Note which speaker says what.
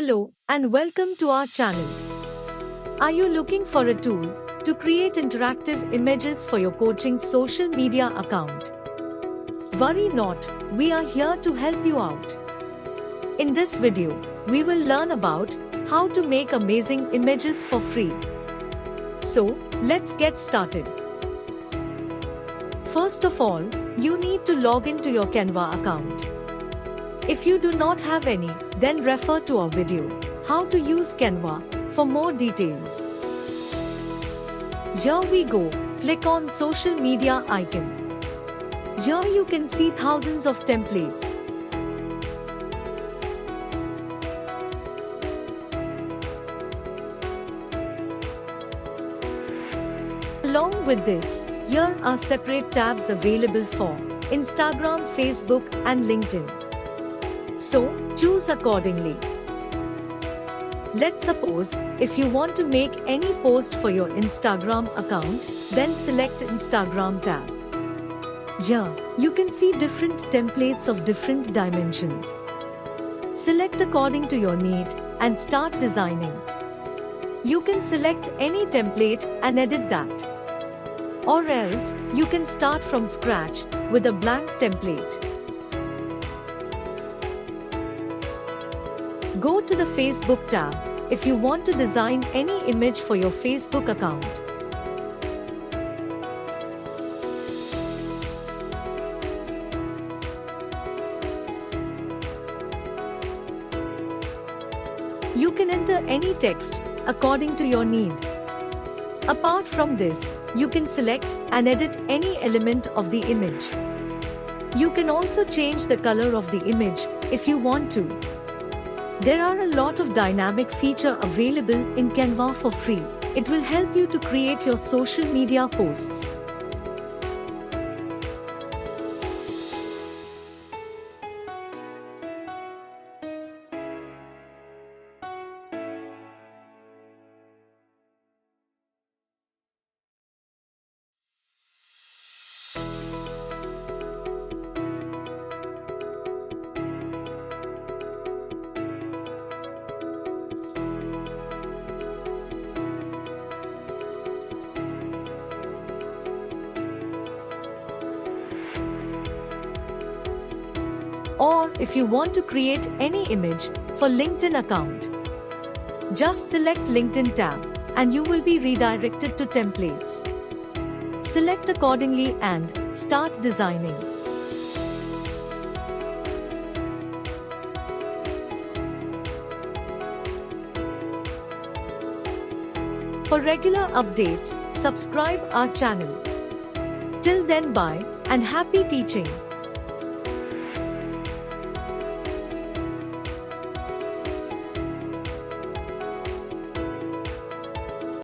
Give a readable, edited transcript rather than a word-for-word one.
Speaker 1: Hello and welcome to our channel. Are you looking for a tool to create interactive images for your coaching social media account? Worry not, we are here to help you out. In this video, we will learn about how to make amazing images for free. So, let's get started. First of all, you need to log into your CANVA account. If you do not have any, then refer to our video, How to use CANVA, for more details. Here we go, click on social media icon. Here you can see thousands of templates. Along with this, here are separate tabs available for Instagram, Facebook and LinkedIn. So, choose accordingly. Let's suppose, if you want to make any post for your Instagram account, then select Instagram tab. Here, you can see different templates of different dimensions. Select according to your need and start designing. You can select any template and edit that. Or else, you can start from scratch with a blank template. Go to the Facebook tab if you want to design any image for your Facebook account. You can enter any text according to your need. Apart from this, you can select and edit any element of the image. You can also change the color of the image if you want to. There are a lot of dynamic features available in CANVA for free. It will help you to create your social media posts. Or if you want to create any image for LinkedIn account, just select LinkedIn tab and you will be redirected to templates. Select accordingly and start designing. For regular updates, subscribe our channel. Till then, bye and happy teaching.